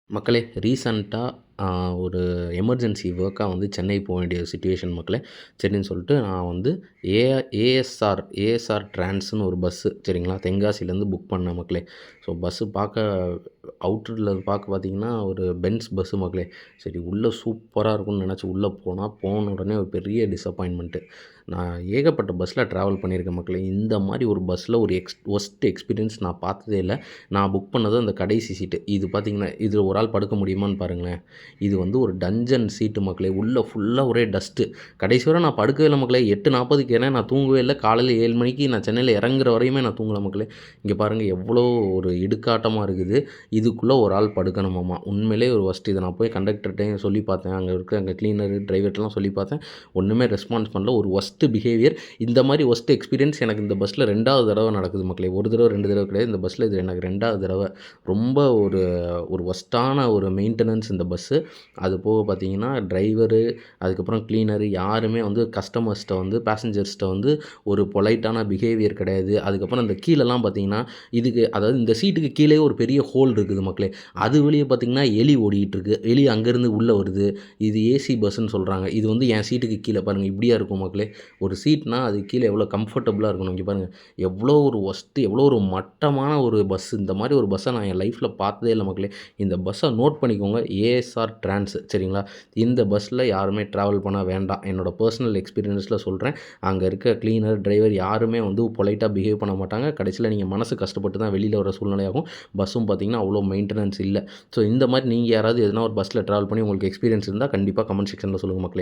மக்களே ரீசெண்டாக ஒரு எமர்ஜென்சி ஒர்க்காக வந்து சென்னை போ வேண்டிய சிச்சுவேஷன் மக்களே. சரின்னு சொல்லிட்டு நான் வந்து ஏ ஏஎஸ்ஆர் ட்ரான்ஸ்ன்னு ஒரு பஸ்ஸு சரிங்களா, தென்காசிலேருந்து புக் பண்ணேன் மக்களே. ஸோ பஸ்ஸு பார்க்க அவுட்டரில் பார்க்க பார்த்தீங்கன்னா ஒரு பென்ஸ் பஸ்ஸு மக்களே. சரி உள்ளே சூப்பராக இருக்கும்னு நினச்சி உள்ளே போன உடனே ஒரு பெரிய டிசப்பாயின்மெண்ட்டு. நான் ஏகப்பட்ட பஸ்ஸில் ட்ராவல் பண்ணியிருக்கேன் மக்களே. இந்த மாதிரி ஒரு பஸ்ஸில் ஒரு ஒர்ஸ்ட் எக்ஸ்பீரியன்ஸ் நான் பார்த்ததே இல்லை. நான் புக் பண்ணது அந்த கடைசி சீட்டு. இது பார்த்தீங்கன்னா இதில் ஒரு ஆள் படுக்க முடியுமான்னு பாருங்களேன். இது வந்து ஒரு டஞ்சன் சீட்டு மக்களே. உள்ளே ஃபுல்லாக ஒரே டஸ்ட்டு. கடைசி வரை நான் படுக்கவே இல்லை மக்களே. 8:40க்கு ஏன்னா நான் தூங்கவே இல்லை. காலையில் 7 மணிக்கு நான் சென்னையில் இறங்குற வரையுமே நான் தூங்கலை மக்களே. இங்கே பாருங்கள் எவ்வளோ ஒரு இடுக்காட்டமாக இருக்குது. இதுக்குள்ளே ஒரு ஆள் படுக்கணுமாமா. உண்மையிலே ஒரு ஒர்ஸ்ட். இதை நான் போய் கண்டக்டர்கிட்டையும் சொல்லி பார்த்தேன். அங்கே கிளீனரு டிரைவர்ட்டெலாம் சொல்லி பார்த்தேன். ஒன்றுமே ரெஸ்பான்ஸ் பண்ணல. ஒரு ஒர்ஸ்ட்டு பிஹேவியர். இந்த மாதிரி ஒர்ஸ்ட் எக்ஸ்பீரியன்ஸ் எனக்கு இந்த பஸ்ஸில் 2வது தடவை நடக்குது மக்களே. ஒரு தடவை 2 தடவை கிடையாது. இந்த பஸ்ஸில் இது எனக்கு 2வது தடவை. ரொம்ப ஒரு ஒர்ஸ்ட்டான ஒரு மெயின்டெனன்ஸ் இந்த பஸ்ஸு. அது போக பார்த்தீங்கன்னா டிரைவரு, அதுக்கப்புறம் கிளீனரு யாருமே வந்து கஸ்டமர்ஸ்ட்ட வந்து பேசஞ்சர்ஸ்ட்ட வந்து ஒரு பொலைட்டான பிஹேவியர் கிடையாது. அதுக்கப்புறம் இந்த கீழெல்லாம் பார்த்தீங்கன்னா அதாவது இந்த சீட்டுக்கு கீழே ஒரு பெரிய ஹோல் இருக்குது மக்களே. அது வெளியே பார்த்தீங்கன்னா எலி ஓடிக்கிட்டுருக்கு. எலி அங்கேருந்து உள்ளே வருது. இது ஏசி பஸ்ஸுன்னு சொல்கிறாங்க. இது வந்து என் சீட்டுக்கு கீழே பாருங்கள் இப்படியா இருக்கும் மக்களே. ஒரு சீட்னா அது கீழே எவ்வளோ கம்ஃபர்டபுளாக இருக்கணும். இங்கே பாருங்கள் எவ்வளோ ஒரு ஒர்ஸ்ட்டு, எவ்வளோ ஒரு மட்டமான ஒரு பஸ். இந்த மாதிரி ஒரு பஸ்ஸை நான் என் லைஃப்பில் பார்த்ததே இல்லை மக்களே. இந்த பஸ்ஸை நோட் பண்ணிக்கோங்க. ஏஎஸ்ஆர் ட்ரான்ஸ் சரிங்களா. இந்த பஸ்ஸில் யாருமே ட்ராவல் பண்ண வேண்டாம். என்னோடய பர்சனல் எக்ஸ்பீரியன்ஸில் சொல்கிறேன். அங்கே இருக்க கிளீனர், டிரைவர் யாருமே வந்து பொலைட்டாக பிஹேவ் பண்ண மாட்டாங்க. கடைசியில் நீங்கள் மனசு கஷ்டப்பட்டு தான் வெளியில் வர சூழ்நிலையாகும். பஸ்ஸும் பார்த்தீங்கன்னா அவ்வளோ மெயின்டெனன்ஸ் இல்லை. ஸோ இந்த மாதிரி நீங்கள் யாராவது எதனா ஒரு பஸ்ஸில் ட்ராவல் பண்ணி உங்களுக்கு எக்ஸ்பீரியன்ஸ் இருந்தால் கண்டிப்பாக கமெண்ட் செக்ஷனில் சொல்லுங்கள் மக்களே.